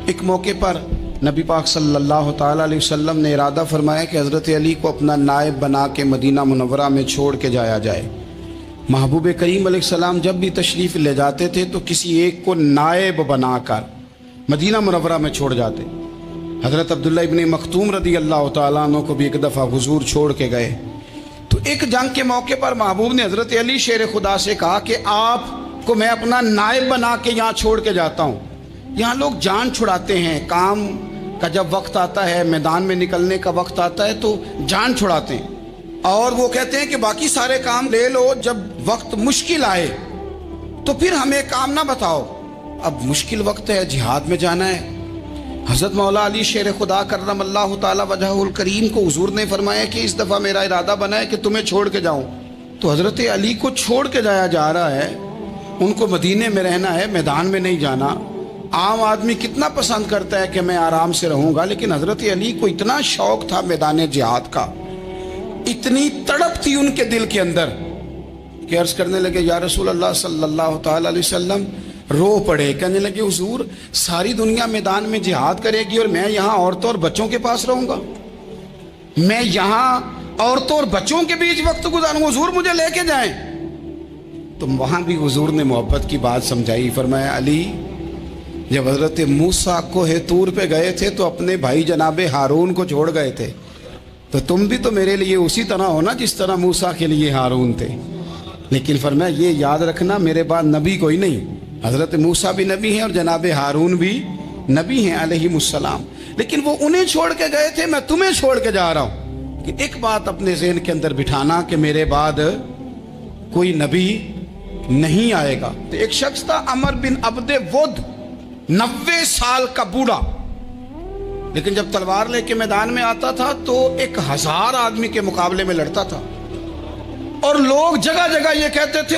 ایک موقع پر نبی پاک صلی اللہ تعالیٰ علیہ وسلم نے ارادہ فرمایا کہ حضرت علی کو اپنا نائب بنا کے مدینہ منورہ میں چھوڑ کے جایا جائے۔ محبوب کریم علیہ السلام جب بھی تشریف لے جاتے تھے تو کسی ایک کو نائب بنا کر مدینہ منورہ میں چھوڑ جاتے۔ حضرت عبداللہ ابن مختوم رضی اللہ تعالیٰ عنہ کو بھی ایک دفعہ حضور چھوڑ کے گئے تو ایک جنگ کے موقع پر محبوب نے حضرت علی شیر خدا سے کہا کہ آپ کو میں اپنا نائب بنا کے یہاں چھوڑ کے جاتا ہوں۔ یہاں لوگ جان چھڑاتے ہیں، کام کا جب وقت آتا ہے، میدان میں نکلنے کا وقت آتا ہے تو جان چھڑاتے ہیں، اور وہ کہتے ہیں کہ باقی سارے کام لے لو، جب وقت مشکل آئے تو پھر ہمیں کام نہ بتاؤ۔ اب مشکل وقت ہے، جہاد میں جانا ہے۔ حضرت مولا علی شیر خدا کرم اللہ تعالی وجہہ الکریم کو حضور نے فرمایا کہ اس دفعہ میرا ارادہ بنا ہے کہ تمہیں چھوڑ کے جاؤں۔ تو حضرت علی کو چھوڑ کے جایا جا رہا ہے، ان کو مدینے میں رہنا ہے، میدان میں نہیں جانا۔ عام آدمی کتنا پسند کرتا ہے کہ میں آرام سے رہوں گا، لیکن حضرت علی کو اتنا شوق تھا میدان جہاد کا، اتنی تڑپ تھی ان کے دل کے اندر کہ عرض کرنے لگے یا رسول اللہ صلی اللہ تعالی علیہ وسلم، رو پڑے، کہنے لگے حضور ساری دنیا میدان میں جہاد کرے گی اور میں یہاں عورتوں اور بچوں کے پاس رہوں گا، میں یہاں عورتوں اور بچوں کے بیچ وقت گزاروں، حضور مجھے لے کے جائیں۔ تو وہاں بھی حضور نے محبت کی بات سمجھائی، فرمایا علی جب حضرت موسیٰ کوہ طور پہ گئے تھے تو اپنے بھائی جناب ہارون کو چھوڑ گئے تھے، تو تم بھی تو میرے لیے اسی طرح ہو نا جس طرح موسیٰ کے لیے ہارون تھے۔ لیکن فرمایا یہ یاد رکھنا میرے بعد نبی کوئی نہیں، حضرت موسیٰ بھی نبی ہیں اور جناب ہارون بھی نبی ہیں علیہم السلام، لیکن وہ انہیں چھوڑ کے گئے تھے، میں تمہیں چھوڑ کے جا رہا ہوں۔ کہ ایک بات اپنے ذہن کے اندر بٹھانا کہ میرے بعد کوئی نبی نہیں آئے گا۔ تو ایک شخص تھا عمر بن عبد ود، 90 سال کا بوڑھا، لیکن جب تلوار لے کے میدان میں آتا تھا تو 1000 آدمی کے مقابلے میں لڑتا تھا، اور لوگ جگہ جگہ یہ کہتے تھے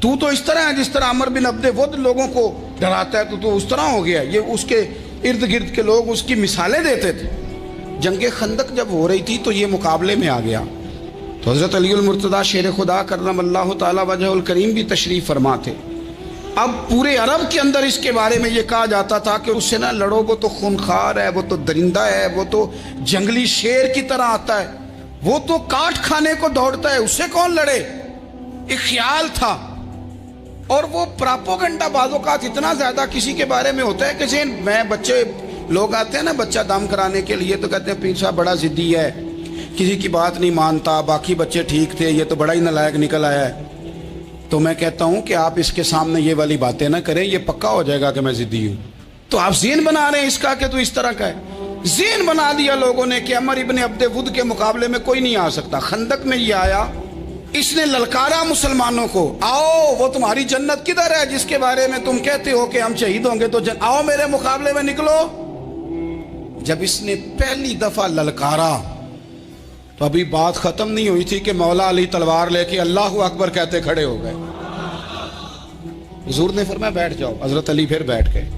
تو تو اس طرح ہے جس طرح عمر بن عبد ود لوگوں کو ڈراتا ہے، تو اس طرح ہو گیا۔ یہ اس کے ارد گرد کے لوگ اس کی مثالیں دیتے تھے۔ جنگ خندق جب ہو رہی تھی تو یہ مقابلے میں آ گیا، تو حضرت علی المرتضیٰ شیر خدا کرم اللہ تعالی وجہ الکریم بھی تشریف فرما تھے۔ اب پورے عرب کے اندر اس کے بارے میں یہ کہا جاتا تھا کہ اس سے نہ لڑو، وہ تو خونخوار ہے، وہ تو درندہ ہے، وہ تو جنگلی شیر کی طرح آتا ہے، وہ تو کاٹ کھانے کو دوڑتا ہے، اس سے کون لڑے۔ ایک خیال تھا، اور وہ پراپوگنڈا بعض اوقات اتنا زیادہ کسی کے بارے میں ہوتا ہے کہ میں بچے لوگ آتے ہیں نا بچہ دم کرانے کے لیے تو کہتے ہیں پیر صاحب بڑا ضدی ہے، کسی کی بات نہیں مانتا، باقی بچے ٹھیک تھے، یہ تو بڑا ہی نالائق نکل آیا ہے۔ تو میں کہتا ہوں کہ آپ اس کے سامنے یہ والی باتیں نہ کریں، یہ پکا ہو جائے گا کہ میں ضدی ہوں۔ تو آپ ذہن بنا رہے ہیں اس کا کہ تو اس طرح کا ہے، ذہن بنا دیا لوگوں نے کہ عمر ابن عبد ود کے مقابلے میں کوئی نہیں آ سکتا۔ خندق میں یہ آیا، اس نے للکارا مسلمانوں کو، آؤ وہ تمہاری جنت کدھر ہے جس کے بارے میں تم کہتے ہو کہ ہم شہید ہوں گے، تو آؤ میرے مقابلے میں نکلو۔ جب اس نے پہلی دفعہ للکارا تو ابھی بات ختم نہیں ہوئی تھی کہ مولا علی تلوار لے کے اللہ اکبر کہتے کھڑے ہو گئے۔ حضور نے فرمایا بیٹھ جاؤ، حضرت علی پھر بیٹھ گئے۔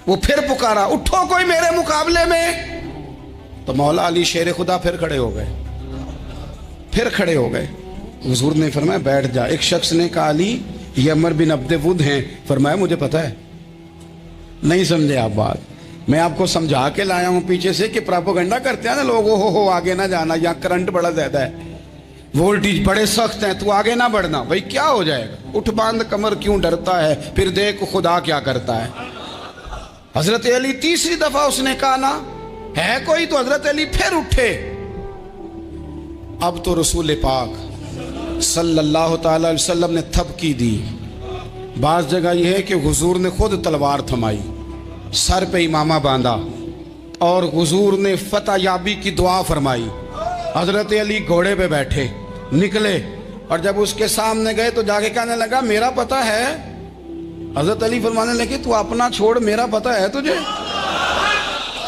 وہ پھر پکارا اٹھو کوئی میرے مقابلے میں، تو مولا علی شیر خدا پھر کھڑے ہو گئے، پھر کھڑے ہو گئے۔ حضور نے فرمایا بیٹھ جا۔ ایک شخص نے کہا علی یہ عمر بن عبد ود ہیں، فرمایا مجھے پتہ ہے۔ نہیں سمجھے آپ بات، میں آپ کو سمجھا کے لایا ہوں پیچھے سے کہ پراپوگنڈا کرتے ہیں نا لوگ، ہو آگے نہ جانا، یہاں کرنٹ بڑا زیادہ ہے، وولٹیج بڑے سخت ہیں، تو آگے نہ بڑھنا۔ بھائی کیا ہو جائے گا، اٹھ باندھ کمر کیوں ڈرتا ہے، پھر دیکھ خدا کیا کرتا ہے۔ حضرت علی تیسری دفعہ اس نے کہا نا ہے کوئی، تو حضرت علی پھر اٹھے۔ اب تو رسول پاک صلی اللہ تعالی علیہ وسلم نے تھپکی دی۔ بعض جگہ یہ ہے کہ حضور نے خود تلوار تھمائی، سر پہ امامہ باندھا، اور حضور نے فتح یابی کی دعا فرمائی۔ حضرت علی گھوڑے پہ بیٹھے نکلے، اور جب اس کے سامنے گئے تو جا کے کہنے لگا میرا پتہ ہے۔ حضرت علی فرمانے لگے تو اپنا چھوڑ، میرا پتہ ہے تجھے،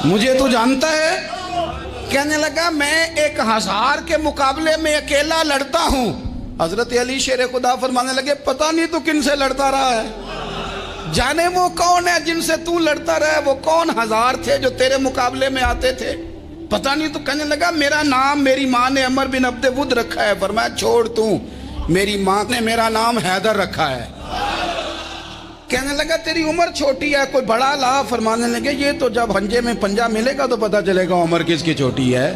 مجھے تو جانتا ہے۔ کہنے لگا میں 1000 کے مقابلے میں اکیلا لڑتا ہوں۔ حضرت علی شیر خدا فرمانے لگے پتہ نہیں تو کن سے لڑتا رہا ہے، جانے وہ کون ہے جن سے تو لڑتا رہا ہے، وہ کون 1000 تھے جو تیرے مقابلے میں آتے تھے، پتہ نہیں۔ تو کہنے لگا میرا نام میری ماں نے عمر بن عبد ود رکھا ہے۔ فرمایا چھوڑ تو، میری ماں نے میرا نام حیدر رکھا ہے۔ کہنے لگا تیری عمر چھوٹی ہے، کوئی بڑا لا۔ فرمانے لگے یہ تو جب ہنجے میں پنجہ ملے گا تو پتہ چلے گا عمر کس کی چھوٹی ہے،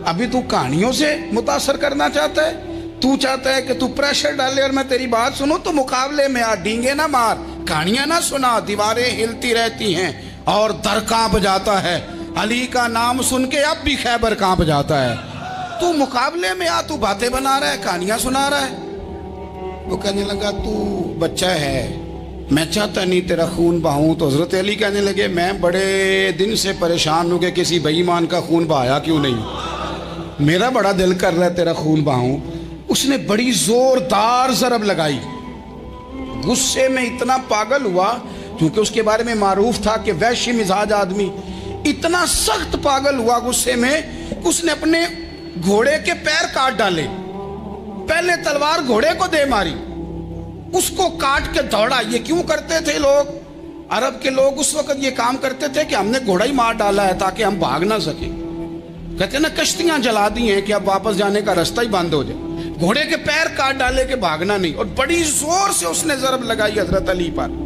ابھی تو کہانیوں سے متاثر کرنا چاہتا ہے، تو چاہتا ہے کہ تو پریشر ڈالے اور میں تیری بات سنوں، تو مقابلے میں آ، ڈینگے نہ مار، کہانیاں نہ سنا، دیواریں ہلتی رہتی ہیں اور در کانپ جاتا ہے، علی کا نام سن کے اب بھی خیبر کانپ جاتا ہے، تو مقابلے میں آ، تو باتیں بنا رہا ہے، کہانیاں سنا رہا ہے۔ وہ کہنے لگا تو بچہ ہے، میں چاہتا نہیں تیرا خون بہاؤں۔ تو حضرت علی کہنے لگے میں بڑے دن سے پریشان ہوں کہ کسی بے ایمان کا خون بہایا کیوں نہیں، میرا بڑا دل کر رہا ہے تیرا خون بہاؤں۔ اس نے بڑی زوردار ضرب لگائی، غصے میں اتنا پاگل ہوا، کیونکہ اس کے بارے میں معروف تھا کہ وحشی مزاج آدمی، اتنا سخت پاگل ہوا غصے میں، اس نے اپنے گھوڑے کے پیر کاٹ ڈالے، پہلے تلوار گھوڑے کو دے ماری، اس کو کاٹ کے دوڑا۔ یہ کیوں کرتے تھے لوگ، عرب کے لوگ اس وقت یہ کام کرتے تھے کہ ہم نے گھوڑا ہی مار ڈالا ہے تاکہ ہم بھاگ نہ سکیں، کہتے ہیں نا کشتیاں جلا دی ہیں کہ اب واپس جانے کا راستہ ہی بند ہو جائے، گھوڑے کے پیر کاٹ ڈالے کہ بھاگنا نہیں، اور بڑی زور سے اس نے ضرب لگائی حضرت علی پر۔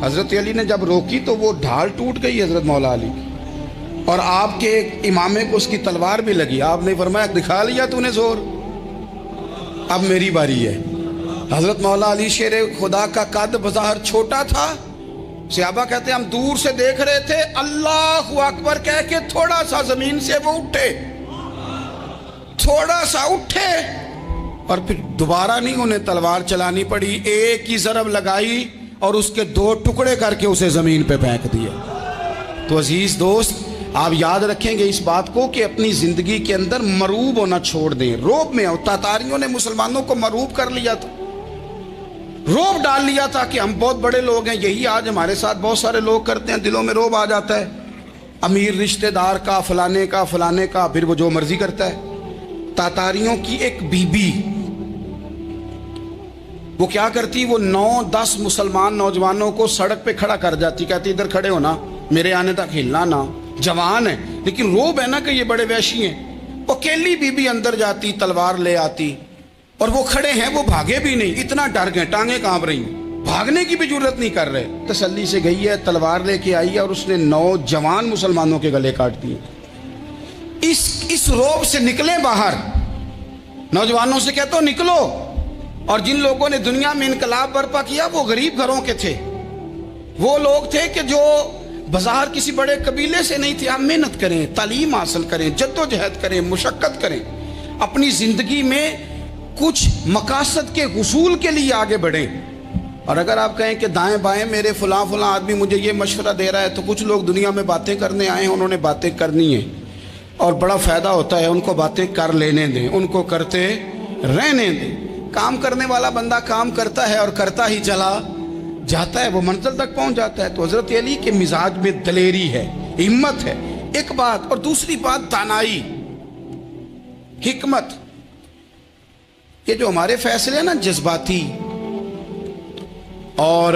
حضرت علی نے جب روکی تو وہ ڈھال ٹوٹ گئی حضرت مولا علی کی، اور آپ کے امامے کو اس کی تلوار بھی لگی۔ آپ نے فرمایا دکھا لیا تو نے زور، اب میری باری ہے۔ حضرت مولا علی شیر خدا کا قد بظاہر چھوٹا تھا، صحابہ کہتے ہیں ہم دور سے دیکھ رہے تھے، اللہ اکبر کہہ کے تھوڑا سا زمین سے وہ اٹھے، تھوڑا سا اٹھے، اور پھر دوبارہ نہیں انہیں تلوار چلانی پڑی، ایک ہی ضرب لگائی اور اس کے دو ٹکڑے کر کے اسے زمین پہ پھینک دیے۔ تو عزیز دوست، آپ یاد رکھیں گے اس بات کو کہ اپنی زندگی کے اندر مروب ہونا چھوڑ دیں، روب میں ہو۔ تاتاریوں نے مسلمانوں کو مروب کر لیا تھا، روب ڈال لیا تھا کہ ہم بہت بڑے لوگ ہیں، یہی آج ہمارے ساتھ بہت سارے لوگ کرتے ہیں، دلوں میں روب آ جاتا ہے، امیر رشتہ دار کا، فلانے کا، فلانے کا، پھر وہ جو مرضی کرتا ہے۔ تاتاریوں کی ایک بی بی، وہ کیا کرتی، وہ 9-10 مسلمان نوجوانوں کو سڑک پہ کھڑا کر جاتی، کہتی ادھر کھڑے ہونا، میرے آنے تک ہلنا نہ، جوان ہے لیکن روب ہے نا کہ یہ بڑے وحشی ہیں۔ اکیلی بی بی اندر جاتی، تلوار لے آتی، اور وہ کھڑے ہیں، وہ بھاگے بھی نہیں، اتنا ڈر گئے، ٹانگیں کانپ رہی ہیں، بھاگنے کی بھی جرت نہیں کر رہے۔ تسلی سے گئی ہے، تلوار لے کے آئی ہے، اور اس نے 9 جوان مسلمانوں کے گلے کاٹ دیے۔ اس روب سے نکلیں باہر، نوجوانوں سے کہتا ہوں نکلو۔ اور جن لوگوں نے دنیا میں انقلاب برپا کیا وہ غریب گھروں کے تھے، وہ لوگ تھے کہ جو بظاہر کسی بڑے قبیلے سے نہیں تھے۔ آپ محنت کریں، تعلیم حاصل کریں، جد و جہد کریں، مشقت کریں، اپنی زندگی میں کچھ مقاصد کے حصول کے لیے آگے بڑھیں۔ اور اگر آپ کہیں کہ دائیں بائیں میرے فلاں آدمی مجھے یہ مشورہ دے رہا ہے، تو کچھ لوگ دنیا میں باتیں کرنے آئے ہیں، انہوں نے باتیں کرنی ہیں اور بڑا فائدہ ہوتا ہے، ان کو باتیں کر لینے دیں، ان کو کرتے رہنے دیں۔ کام کرنے والا بندہ کام کرتا ہے اور کرتا ہی چلا جاتا ہے، وہ منزل تک پہنچ جاتا ہے۔ تو حضرت علی کے مزاج میں دلیری ہے، ہمت ہے، ایک بات، اور دوسری بات دانائی، حکمت۔ یہ جو ہمارے فیصلے ہیں نا جذباتی، اور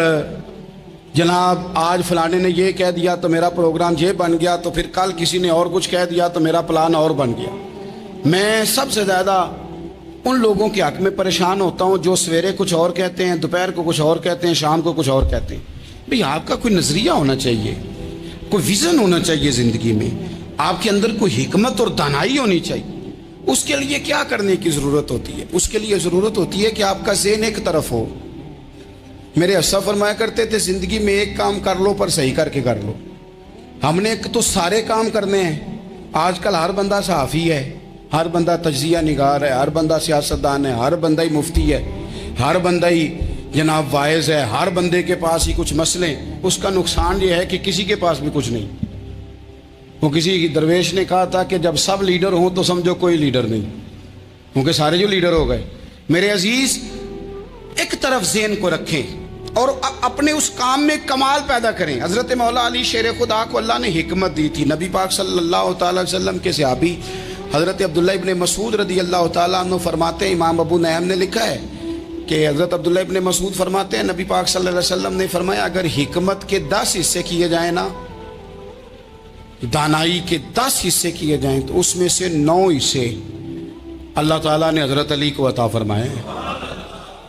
جناب آج فلانے نے یہ کہہ دیا تو میرا پروگرام یہ بن گیا، تو پھر کل کسی نے اور کچھ کہہ دیا تو میرا پلان اور بن گیا۔ میں سب سے زیادہ ان لوگوں کے حق میں پریشان ہوتا ہوں جو سویرے کچھ اور کہتے ہیں، دوپہر کو کچھ اور کہتے ہیں، شام کو کچھ اور کہتے ہیں۔ بھئی آپ کا کوئی نظریہ ہونا چاہیے، کوئی ویژن ہونا چاہیے زندگی میں، آپ کے اندر کوئی حکمت اور دانائی ہونی چاہیے۔ اس کے لیے کیا کرنے کی ضرورت ہوتی ہے؟ اس کے لیے ضرورت ہوتی ہے کہ آپ کا ذہن ایک طرف ہو۔ میرے اسا فرمایا کرتے تھے زندگی میں ایک کام کر لو پر صحیح کر کے کر لو۔ ہم نے تو سارے کام کرنے ہیں۔ آج کل ہر بندہ صحافی ہے، ہر بندہ تجزیہ نگار ہے، ہر بندہ سیاستدان ہے، ہر بندہ ہی مفتی ہے، ہر بندہ ہی جناب واعظ ہے، ہر بندے کے پاس ہی کچھ مسئلے۔ اس کا نقصان یہ ہے کہ کسی کے پاس بھی کچھ نہیں۔ وہ کسی درویش نے کہا تھا کہ جب سب لیڈر ہوں تو سمجھو کوئی لیڈر نہیں، کیونکہ سارے جو لیڈر ہو گئے۔ میرے عزیز، ایک طرف ذہن کو رکھیں اور اپنے اس کام میں کمال پیدا کریں۔ حضرت مولا علی شیر خدا کو اللہ نے حکمت دی تھی۔ نبی پاک صلی اللہ تعالی وسلم کے صحابی حضرت عبداللہ ابن مسعود رضی اللہ تعالیٰ عنہ فرماتے ہیں، امام ابو نعیم نے لکھا ہے کہ حضرت عبداللہ ابن مسعود فرماتے ہیں نبی پاک صلی اللہ علیہ وسلم نے فرمایا اگر حکمت کے 10 حصے کیے جائیں نا، دانائی کے 10 حصے کیے جائیں، تو اس میں سے 9 حصے اللہ تعالیٰ نے حضرت علی کو عطا فرمائے،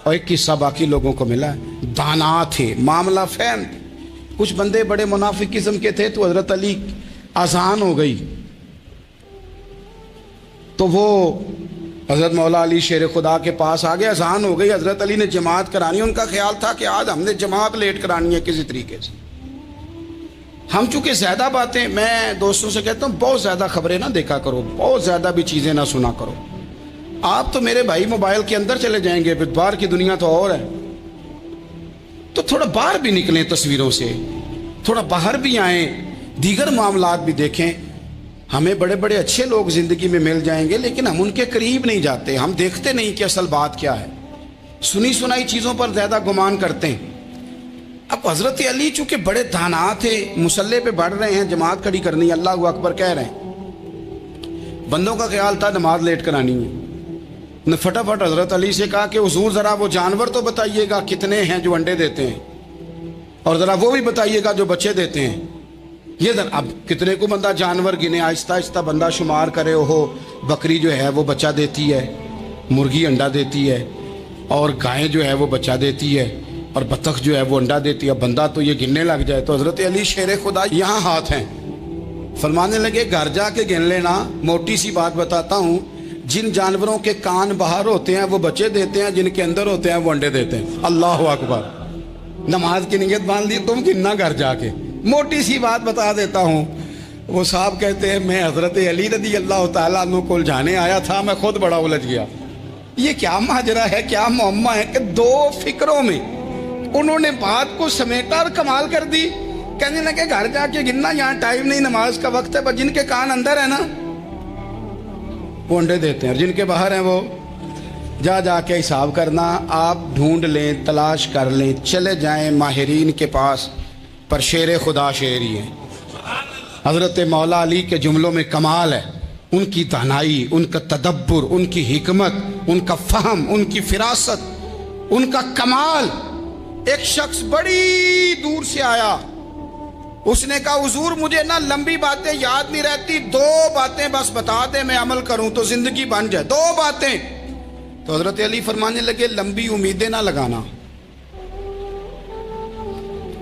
اور ایک قصہ باقی لوگوں کو ملا ہے، دانا تھے، معاملہ فہم۔ کچھ بندے بڑے منافق قسم کے تھے، تو حضرت علی اذان ہو گئی تو وہ حضرت مولا علی شیر خدا کے پاس آ گئے، اذان ہو گئی، حضرت علی نے جماعت کرانی، ان کا خیال تھا کہ آج ہم نے جماعت لیٹ کرانی ہے کسی طریقے سے۔ ہم چونکہ زیادہ باتیں، میں دوستوں سے کہتا ہوں بہت زیادہ خبریں نہ دیکھا کرو، بہت زیادہ بھی چیزیں نہ سنا کرو۔ آپ تو میرے بھائی موبائل کے اندر چلے جائیں گے، پھر باہر کی دنیا تو اور ہے، تو تھوڑا باہر بھی نکلیں تصویروں سے، تھوڑا باہر بھی آئیں، دیگر معاملات بھی دیکھیں۔ ہمیں بڑے بڑے اچھے لوگ زندگی میں مل جائیں گے، لیکن ہم ان کے قریب نہیں جاتے، ہم دیکھتے نہیں کہ اصل بات کیا ہے، سنی سنائی چیزوں پر زیادہ گمان کرتے ہیں۔ اب حضرت علی چونکہ بڑے دانا تھے، مسلح پہ بڑھ رہے ہیں، جماعت کھڑی کرنی، اللہ اکبر کہہ رہے ہیں، بندوں کا خیال تھا نماز لیٹ کرانی ہے، نے فٹافٹ حضرت علی سے کہا کہ حضور ذرا وہ جانور تو بتائیے گا کتنے ہیں جو انڈے دیتے ہیں، اور ذرا وہ بھی بتائیے گا جو بچے دیتے ہیں۔ یہ اب کتنے کو بندہ جانور گنے، آہستہ آہستہ بندہ شمار کرے، ہو بکری جو ہے وہ بچہ دیتی ہے، مرغی انڈا دیتی ہے، اور گائے جو ہے وہ بچہ دیتی ہے، اور بطخ جو ہے وہ انڈا دیتی ہے، بندہ تو یہ گننے لگ جائے۔ تو حضرت علی شیر خدا یہاں ہاتھ ہیں، فرمانے لگے گھر جا کے گن لینا، موٹی سی بات بتاتا ہوں، جن جانوروں کے کان باہر ہوتے ہیں وہ بچے دیتے ہیں، جن کے اندر ہوتے ہیں وہ انڈے دیتے ہیں۔ اللہ اکبر، نماز کی نیت باندھ لی، تم گننا گھر جا کے۔ موٹی سی بات بتا دیتا ہوں، وہ صاحب کہتے ہیں میں حضرت علی رضی اللہ تعالیٰ عنہ کو الجھانے آیا تھا، میں خود بڑا الجھ گیا، یہ کیا ماجرا ہے، کیا معمہ ہے کہ دو فکروں میں انہوں نے بات کو سمیٹا اور کمال کر دی۔ کہنے لگے گھر جا کے گننا، یہاں ٹائم نہیں، نماز کا وقت ہے، بس جن کے کان اندر ہے نا وہ انڈے دیتے ہیں، اور جن کے باہر ہیں وہ جا کے حساب کرنا۔ آپ ڈھونڈ لیں، تلاش کر لیں، چلے جائیں ماہرین کے پاس، پر شیر خدا شیر ہی ہیں۔ حضرت مولا علی کے جملوں میں کمال ہے، ان کی دانائی، ان کا تدبر، ان کی حکمت، ان کا فہم، ان کی فراست، ان کا کمال۔ ایک شخص بڑی دور سے آیا، اس نے کہا حضور مجھے نا لمبی باتیں یاد نہیں رہتی، دو باتیں بس بتا دیں میں عمل کروں تو زندگی بن جائے، دو باتیں۔ تو حضرت علی فرمانے لگے لمبی امیدیں نہ لگانا،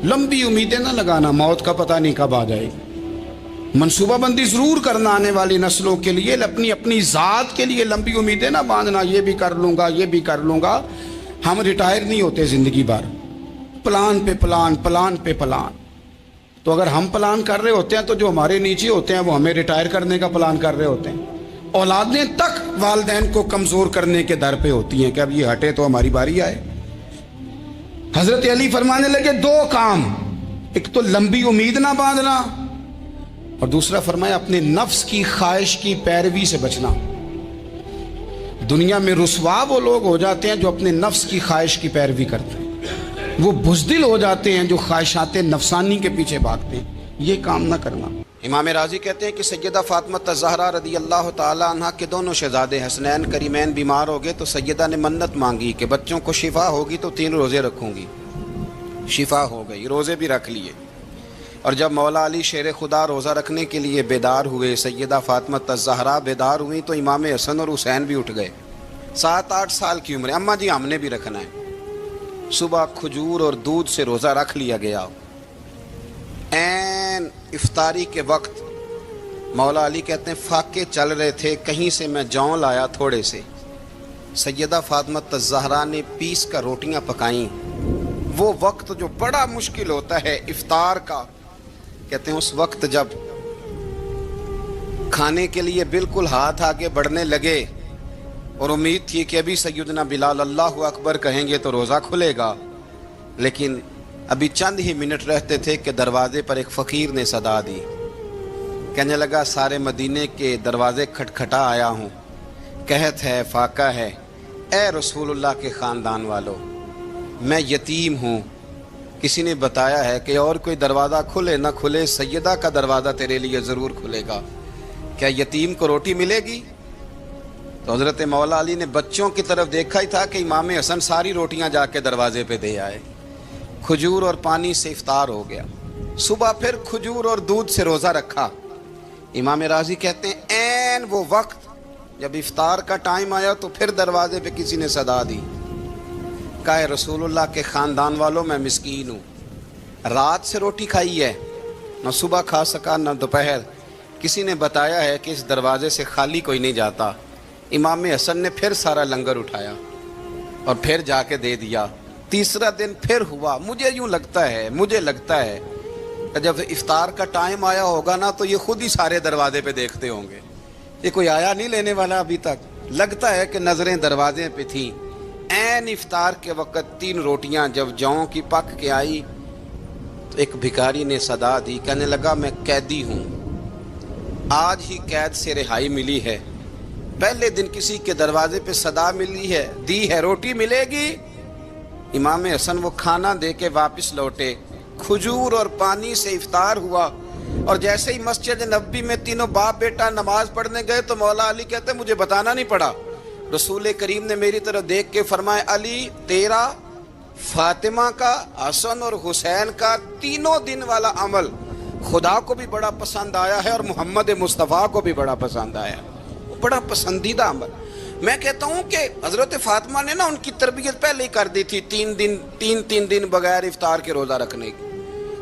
لمبی امیدیں نہ لگانا، موت کا پتہ نہیں کب آ جائے گی۔ منصوبہ بندی ضرور کرنا آنے والی نسلوں کے لیے، اپنی ذات کے لیے لمبی امیدیں نہ باندھنا، یہ بھی کر لوں گا، یہ بھی کر لوں گا۔ ہم ریٹائر نہیں ہوتے زندگی بھر، پلان پہ پلان، پلان پہ پلان۔ تو اگر ہم پلان کر رہے ہوتے ہیں تو جو ہمارے نیچے ہوتے ہیں وہ ہمیں ریٹائر کرنے کا پلان کر رہے ہوتے ہیں۔ اولادیں تک والدین کو کمزور کرنے کے در پہ ہوتی ہیں کہ اب یہ ہٹے تو ہماری باری آئے۔ حضرت علی فرمانے لگے دو کام، ایک تو لمبی امید نہ باندھنا، اور دوسرا فرمایا اپنے نفس کی خواہش کی پیروی سے بچنا۔ دنیا میں رسوا وہ لوگ ہو جاتے ہیں جو اپنے نفس کی خواہش کی پیروی کرتے ہیں، وہ بزدل ہو جاتے ہیں جو خواہشات نفسانی کے پیچھے بھاگتے ہیں، یہ کام نہ کرنا۔ امام راضی کہتے ہیں کہ سیدہ فاطمہ الزہرا رضی اللہ تعالی عنہ کے دونوں شہزادے حسنین کریمین بیمار ہو گئے، تو سیدہ نے منت مانگی کہ بچوں کو شفا ہوگی تو 3 روزے رکھوں گی۔ شفا ہو گئی، روزے بھی رکھ لیے، اور جب مولا علی شیر خدا روزہ رکھنے کے لیے بیدار ہوئے، سیدہ فاطمہ الزہرا بیدار ہوئی تو امام حسن اور حسین بھی اٹھ گئے، 7-8 سال کی عمر، اماں جی ہم نے بھی رکھنا ہے۔ صبح کھجور اور دودھ سے روزہ رکھ لیا گیا۔ عین افطاری کے وقت مولا علی کہتے ہیں فاقے چل رہے تھے، کہیں سے میں جون لایا تھوڑے سے، سیدہ فاطمہ الزہرا نے پیس کر روٹیاں پکائیں۔ وہ وقت جو بڑا مشکل ہوتا ہے افطار کا، کہتے ہیں اس وقت جب کھانے کے لیے بالکل ہاتھ آگے بڑھنے لگے اور امید تھی کہ ابھی سیدنا بلال اللہ اکبر کہیں گے تو روزہ کھلے گا، لیکن ابھی چند ہی منٹ رہتے تھے کہ دروازے پر ایک فقیر نے صدا دی، کہنے لگا سارے مدینے کے دروازے کھٹکھٹا آیا ہوں، قحط ہے، فاقہ ہے، اے رسول اللہ کے خاندان والو، میں یتیم ہوں، کسی نے بتایا ہے کہ اور کوئی دروازہ کھلے نہ کھلے سیدہ کا دروازہ تیرے لیے ضرور کھلے گا، کیا یتیم کو روٹی ملے گی؟ تو حضرت مولا علی نے بچوں کی طرف دیکھا ہی تھا کہ امام حسن ساری روٹیاں جا کے دروازے پہ دے آئے، کھجور اور پانی سے افطار ہو گیا۔ صبح پھر کھجور اور دودھ سے روزہ رکھا۔ امام راضی کہتے ہیں عین وہ وقت جب افطار کا ٹائم آیا تو پھر دروازے پہ کسی نے صدا دی، کہا ہے رسول اللہ کے خاندان والوں میں مسکین ہوں، رات سے روٹی کھائی ہے، نہ صبح کھا سکا نہ دوپہر۔ کسی نے بتایا ہے کہ اس دروازے سے خالی کوئی نہیں جاتا۔ امام حسن نے پھر سارا لنگر اٹھایا اور پھر جا کے دے دیا۔ تیسرا دن پھر ہوا۔ مجھے لگتا ہے کہ جب افطار کا ٹائم آیا ہوگا نا تو یہ خود ہی سارے دروازے پہ دیکھتے ہوں گے، یہ کوئی آیا نہیں لینے والا ابھی تک۔ لگتا ہے کہ نظریں دروازے پہ تھیں۔ عین افطار کے وقت 3 روٹیاں جب جاؤں کی پک کے آئی تو ایک بھکاری نے صدا دی، کہنے لگا میں قیدی ہوں، آج ہی قید سے رہائی ملی ہے، پہلے دن کسی کے دروازے پہ صدا دی ہے روٹی ملے گی۔ امام حسن وہ کھانا دے کے واپس لوٹے، کھجور اور پانی سے افطار ہوا، اور جیسے ہی مسجد نبوی میں تینوں باپ بیٹا نماز پڑھنے گئے تو مولا علی کہتے مجھے بتانا نہیں پڑا، رسول کریم نے میری طرف دیکھ کے فرمایا علی تیرا، فاطمہ کا، حسن اور حسین کا 3 دن والا عمل خدا کو بھی بڑا پسند آیا ہے اور محمد مصطفیٰ کو بھی بڑا پسند آیا ہے، بڑا پسندیدہ عمل۔ میں کہتا ہوں کہ حضرت فاطمہ نے نا ان کی تربیت پہلے ہی کر دی تھی، 3 دن بغیر افطار کے روزہ رکھنے کی،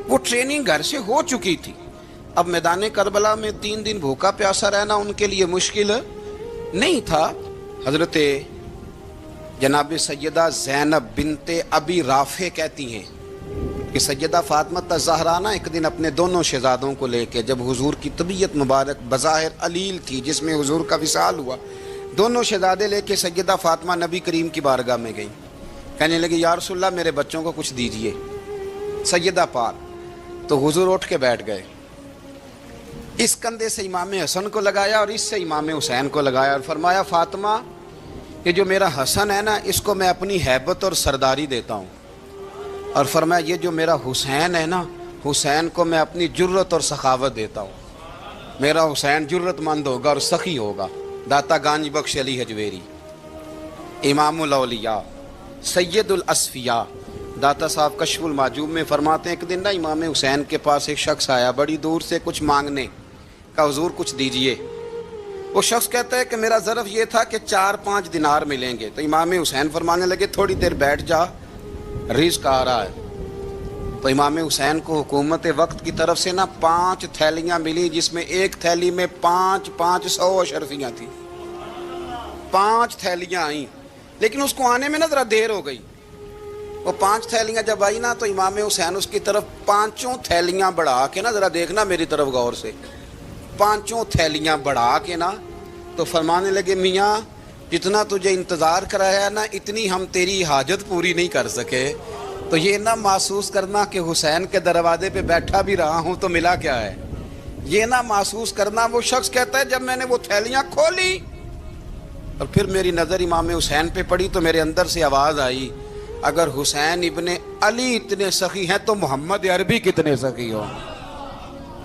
وہ ٹریننگ گھر سے ہو چکی تھی۔ اب میدان کربلا میں 3 دن بھوکا پیاسا رہنا ان کے لیے مشکل نہیں تھا۔ حضرت جناب سیدہ زینب بنت ابی رافع کہتی ہیں کہ سیدہ فاطمہ الزہرا نا ایک دن اپنے دونوں شہزادوں کو لے کے، جب حضور کی طبیعت مبارک بظاہر علیل تھی جس میں حضور کا وصال ہوا، دونوں شہزادے لے کے سیدہ فاطمہ نبی کریم کی بارگاہ میں گئیں، کہنے لگی یا رسول اللہ میرے بچوں کو کچھ دیجئے سیدہ پاک۔ تو حضور اٹھ کے بیٹھ گئے، اس کندھے سے امام حسن کو لگایا اور اس سے امام حسین کو لگایا اور فرمایا فاطمہ یہ جو میرا حسن ہے نا اس کو میں اپنی ہیبت اور سرداری دیتا ہوں، اور فرمایا یہ جو میرا حسین ہے نا حسین کو میں اپنی جرت اور سخاوت دیتا ہوں، میرا حسین جرت مند ہوگا اور سخی ہوگا۔ داتا گانج بخش علی حجویری، امام الاولیاء، سید الاصفیاء، داتا صاحب کشف المعجوب میں فرماتے ہیں ایک دن نا امام حسین کے پاس ایک شخص آیا بڑی دور سے کچھ مانگنے کا، حضور کچھ دیجئے۔ وہ شخص کہتا ہے کہ میرا ظرف یہ تھا کہ 4-5 دینار ملیں گے، تو امام حسین فرمانے لگے تھوڑی دیر بیٹھ جا، رزق آ رہا ہے۔ تو امام حسین کو حکومت وقت کی طرف سے نا 5 تھیلیاں ملی، جس میں ایک تھیلی میں 500 اشرفیاں تھیں، 5 تھیلیاں آئیں، لیکن اس کو آنے میں نا ذرا دیر ہو گئی۔ وہ 5 تھیلیاں جب آئی نا تو امام حسین اس کی طرف 5 تھیلیاں بڑھا کے نا، ذرا دیکھنا میری طرف غور سے، 5 تھیلیاں بڑھا کے نا تو فرمانے لگے میاں جتنا تجھے انتظار کرایا نا اتنی ہم تیری حاجت پوری نہیں کر سکے، تو یہ نہ محسوس کرنا کہ حسین کے دروازے پہ بیٹھا بھی رہا ہوں تو ملا کیا ہے، یہ نہ محسوس کرنا۔ وہ شخص کہتا ہے جب میں نے وہ تھیلیاں کھولی اور پھر میری نظر امام حسین پہ پڑی تو میرے اندر سے آواز آئی اگر حسین ابن علی اتنے سخی ہیں تو محمد عربی کتنے سخی ہوں۔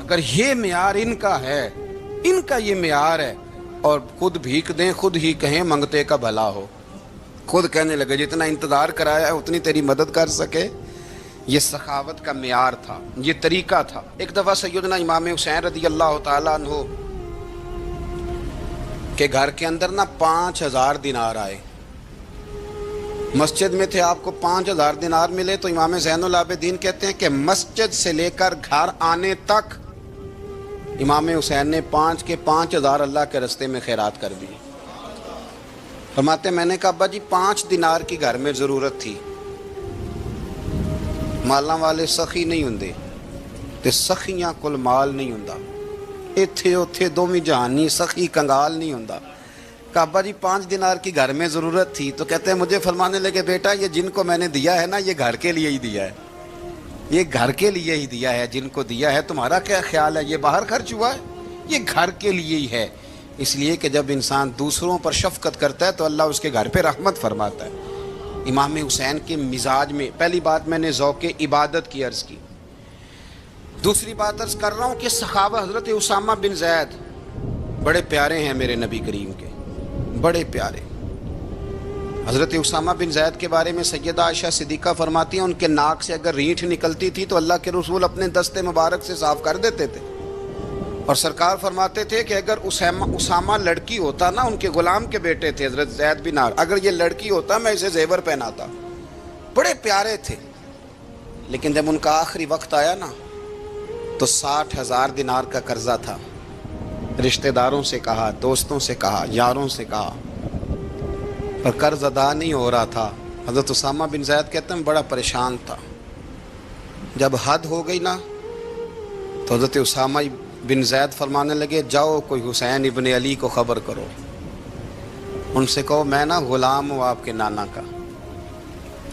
اگر یہ معیار ان کا ہے، ان کا یہ معیار ہے، اور خود بھیک دیں خود ہی کہیں منگتے کا بھلا ہو، خود کہنے لگے جتنا انتظار کرایا ہے اتنی تیری مدد کر سکے، یہ سخاوت کا معیار تھا، یہ طریقہ تھا۔ ایک دفعہ سیدنا امام حسین رضی اللہ تعالیٰ عنہ کے گھر کے اندر نا 5000 دینار آئے، مسجد میں تھے، آپ کو 5000 دینار ملے تو امام زین العابدین کہتے ہیں کہ مسجد سے لے کر گھر آنے تک امام حسین نے 5000 اللہ کے رستے میں خیرات کر دی۔ فرماتے میں نے کہا ابا جی 5 دینار کی گھر میں ضرورت تھی، مالاں والے سخی نہیں ہوندے تے سخیاں کل مال نہیں ہوندا، ایتھے اوتھے دوویں جہانی سخی کنگال نہیں ہوندا۔ کہا ابا جی 5 دینار کی گھر میں ضرورت تھی، تو کہتے ہیں مجھے فرمانے لگے بیٹا یہ جن کو میں نے دیا ہے نا یہ گھر کے لیے ہی دیا ہے، یہ گھر کے لیے ہی دیا ہے، جن کو دیا ہے تمہارا کیا خیال ہے یہ باہر خرچ ہوا ہے، یہ گھر کے لیے ہی ہے۔ اس لیے کہ جب انسان دوسروں پر شفقت کرتا ہے تو اللہ اس کے گھر پہ رحمت فرماتا ہے۔ امام حسین کے مزاج میں پہلی بات میں نے ذوق عبادت کی عرض کی، دوسری بات عرض کر رہا ہوں کہ صحابہ حضرت اسامہ بن زید بڑے پیارے ہیں میرے نبی کریم کے، بڑے پیارے۔ حضرت اسامہ بن زید کے بارے میں سیدہ عائشہ صدیقہ فرماتی ہیں ان کے ناک سے اگر رینٹھ نکلتی تھی تو اللہ کے رسول اپنے دستے مبارک سے صاف کر دیتے تھے، اور سرکار فرماتے تھے کہ اگر اسامہ لڑکی ہوتا نا، ان کے غلام کے بیٹے تھے حضرت زید بن عار، اگر یہ لڑکی ہوتا میں اسے زیور پہناتا، بڑے پیارے تھے، لیکن جب ان کا آخری وقت آیا نا تو 60,000 دینار کا قرضہ تھا۔ رشتہ داروں سے کہا، دوستوں سے کہا، یاروں سے کہا، پر قرض ادا نہیں ہو رہا تھا۔ حضرت اسامہ بن زید کہتے ہیں بڑا پریشان تھا۔ جب حد ہو گئی نا تو حضرت اسامہ بن زید فرمانے لگے جاؤ کوئی حسین ابن علی کو خبر کرو، ان سے کہو میں نا غلام ہوں آپ کے نانا کا،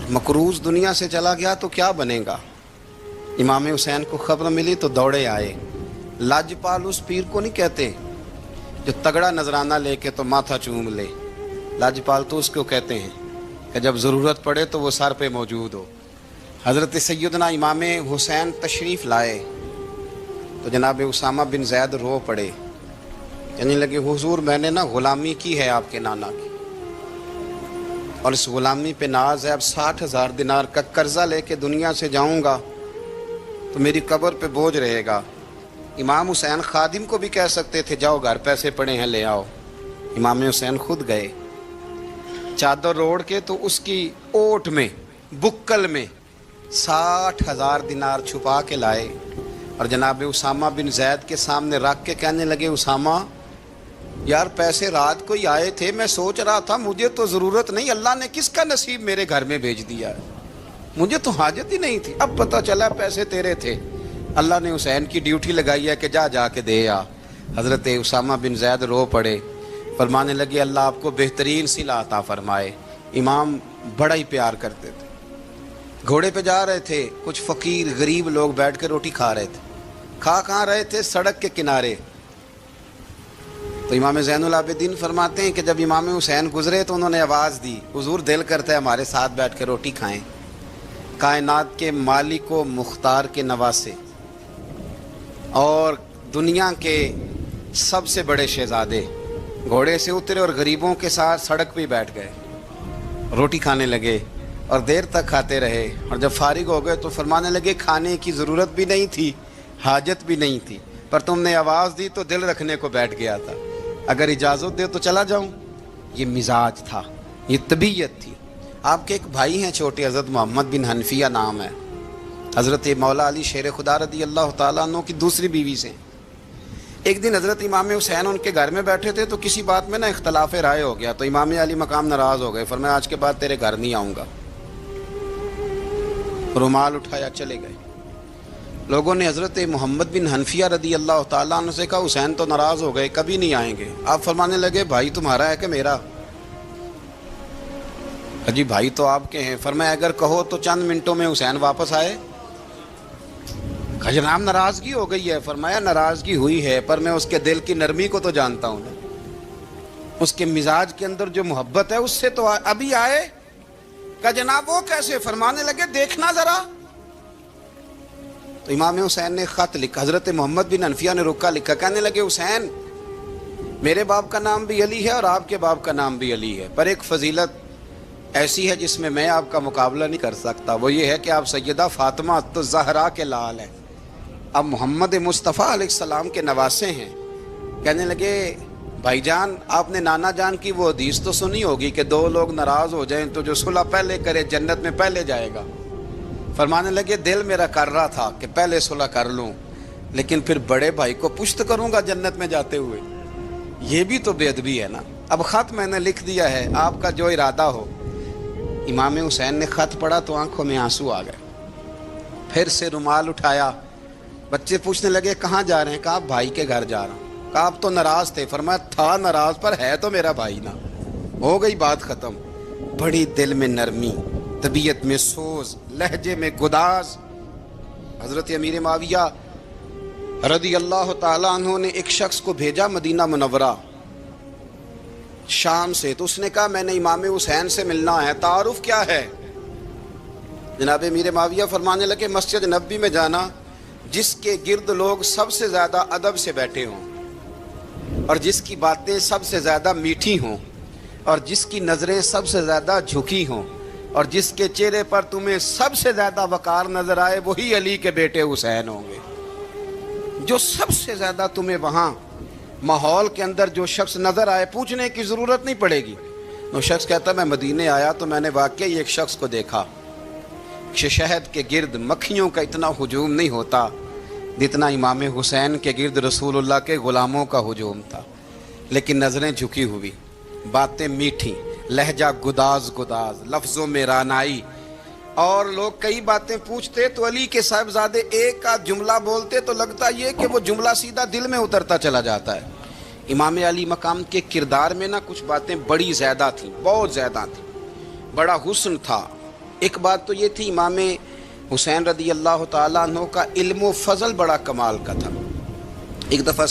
مقروض دنیا سے چلا گیا تو کیا بنے گا۔ امام حسین کو خبر ملی تو دوڑے آئے۔ لاجپال اس پیر کو نہیں کہتے جو تگڑا نذرانہ لے کے تو ماتھا چوم لے، لاجپال تو اس کو کہتے ہیں کہ جب ضرورت پڑے تو وہ سر پہ موجود ہو۔ حضرت سیدنا امام حسین تشریف لائے تو جناب اسامہ بن زید رو پڑے، کہنے لگے حضور میں نے نا غلامی کی ہے آپ کے نانا کی، اور اس غلامی پہ ناز ہے، اب 60,000 دینار کا قرضہ لے کے دنیا سے جاؤں گا تو میری قبر پہ بوجھ رہے گا۔ امام حسین خادم کو بھی کہہ سکتے تھے جاؤ گھر پیسے پڑے ہیں لے آؤ، امام حسین خود گئے، چادر اوڑھ کے تو اس کی اوٹ میں بکل میں 60,000 دینار چھپا کے لائے اور جناب اسامہ بن زید کے سامنے رکھ کے کہنے لگے اسامہ یار پیسے رات کو ہی آئے تھے، میں سوچ رہا تھا مجھے تو ضرورت نہیں، اللہ نے کس کا نصیب میرے گھر میں بھیج دیا ہے، مجھے تو حاجت ہی نہیں تھی، اب پتہ چلا پیسے تیرے تھے، اللہ نے حسین کی ڈیوٹی لگائی ہے کہ جا کے دے آ۔ حضرت اسامہ بن زید رو پڑے، فرمانے لگے اللہ آپ کو بہترین صلہ عطا فرمائے۔ امام بڑا ہی پیار کرتے تھے، گھوڑے پہ جا رہے تھے، کچھ فقیر غریب لوگ بیٹھ کے روٹی کھا رہے تھے، کھا کہاں رہے تھے سڑک کے کنارے، تو امام زین العابدین فرماتے ہیں کہ جب امام حسین گزرے تو انہوں نے آواز دی حضور دل کرتا ہے ہمارے ساتھ بیٹھ کے روٹی کھائیں۔ کائنات کے مالک و مختار کے نواسے اور دنیا کے سب سے بڑے شہزادے گھوڑے سے اترے اور غریبوں کے ساتھ سڑک پہ بیٹھ گئے، روٹی کھانے لگے اور دیر تک کھاتے رہے، اور جب فارغ ہو گئے تو فرمانے لگے کھانے کی ضرورت بھی نہیں تھی، حاجت بھی نہیں تھی، پر تم نے آواز دی تو دل رکھنے کو بیٹھ گیا تھا، اگر اجازت دے تو چلا جاؤں۔ یہ مزاج تھا، یہ طبیعت تھی۔ آپ کے ایک بھائی ہیں چھوٹے، حضرت محمد بن حنفیہ نام ہے، حضرت مولا علی شیر خدا رضی اللہ تعالیٰ عنہ کی دوسری بیوی سے۔ ایک دن حضرت امام حسین ان کے گھر میں بیٹھے تھے تو کسی بات میں نا اختلاف رائے ہو گیا، تو امام علی مقام ناراض ہو گئے، فرمایا آج کے بعد تیرے گھر نہیں آؤں گا، رومال اٹھایا چلے گئے۔ لوگوں نے حضرت محمد بن حنفیہ رضی اللہ تعالیٰ عنہ سے کہا حسین تو ناراض ہو گئے، کبھی نہیں آئیں گے۔ آپ فرمانے لگے بھائی تمہارا ہے کہ میرا؟ جی بھائی تو آپ کے ہیں۔ فرمایا اگر کہو تو چند منٹوں میں حسین واپس آئے۔ جناب ناراضگی ہو گئی ہے۔ فرمایا ناراضگی ہوئی ہے پر میں اس کے دل کی نرمی کو تو جانتا ہوں نا، اس کے مزاج کے اندر جو محبت ہے اس سے تو ابھی آئے۔ کہ جناب وہ کیسے؟ فرمانے لگے دیکھنا ذرا۔ تو امام حسین نے خط لکھا، حضرت محمد بن حنفیہ نے رکا لکھا، کہنے لگے حسین میرے باپ کا نام بھی علی ہے اور آپ کے باپ کا نام بھی علی ہے، پر ایک فضیلت ایسی ہے جس میں میں آپ کا مقابلہ نہیں کر سکتا، وہ یہ ہے کہ آپ سیدہ فاطمہ تو زہرا کے لال ہیں، اب محمد مصطفیٰ علیہ السلام کے نواسے ہیں۔ کہنے لگے بھائی جان آپ نے نانا جان کی وہ حدیث تو سنی ہوگی کہ دو لوگ ناراض ہو جائیں تو جو صلح پہلے کرے جنت میں پہلے جائے گا۔ فرمانے لگے دل میرا کر رہا تھا کہ پہلے صلح کر لوں، لیکن پھر بڑے بھائی کو پشت کروں گا جنت میں جاتے ہوئے، یہ بھی تو بے ادبی ہے نا۔ اب خط میں نے لکھ دیا ہے، آپ کا جو ارادہ ہو۔ امام حسین نے خط پڑھا تو آنکھوں میں آنسو آ گئے، پھر سے رومال اٹھایا۔ بچے پوچھنے لگے کہاں جا رہے ہیں؟ کہا بھائی کے گھر جا رہا ہوں۔ کہا آپ تو ناراض تھے؟ فرمایا تھا ناراض پر ہے تو میرا بھائی نا، ہو گئی بات ختم۔ بڑی دل میں نرمی، طبیعت میں سوز، لہجے میں گداز۔ حضرت امیر معاویہ رضی اللہ تعالیٰ عنہ نے ایک شخص کو بھیجا مدینہ منورہ شام سے، تو اس نے کہا میں نے امام حسین سے ملنا ہے، تعارف کیا ہے؟ جناب امیر معاویہ فرمانے لگے مسجد نبوی میں جانا جس کے گرد لوگ سب سے زیادہ ادب سے بیٹھے ہوں اور جس کی باتیں سب سے زیادہ میٹھی ہوں اور جس کی نظریں سب سے زیادہ جھکی ہوں اور جس کے چہرے پر تمہیں سب سے زیادہ وقار نظر آئے وہی علی کے بیٹے حسین ہوں گے۔ جو سب سے زیادہ تمہیں وہاں ماحول کے اندر جو شخص نظر آئے پوچھنے کی ضرورت نہیں پڑے گی۔ وہ شخص کہتا میں مدینے آیا تو میں نے واقعی ایک شخص کو دیکھا، نقش شہد کے گرد مکھیوں کا اتنا ہجوم نہیں ہوتا جتنا امام حسین کے گرد رسول اللہ کے غلاموں کا ہجوم تھا. لیکن نظریں جھکی ہوئی، باتیں میٹھی، لہجہ گداز گداز، لفظوں میں رانائی، اور لوگ کئی باتیں پوچھتے تو علی کے صاحبزادے ایک آدھ جملہ بولتے تو لگتا یہ کہ وہ جملہ سیدھا دل میں اترتا چلا جاتا ہے. امام علی مقام کے کردار میں نا کچھ باتیں بڑی زیادہ تھیں، بہت زیادہ تھیں، بڑا حسن تھا. ایک بات تو یہ تھی، امام حسین رضی اللہ تعالیٰ عنہ کا علم و فضل بڑا کمال کا تھا. ایک دفعہ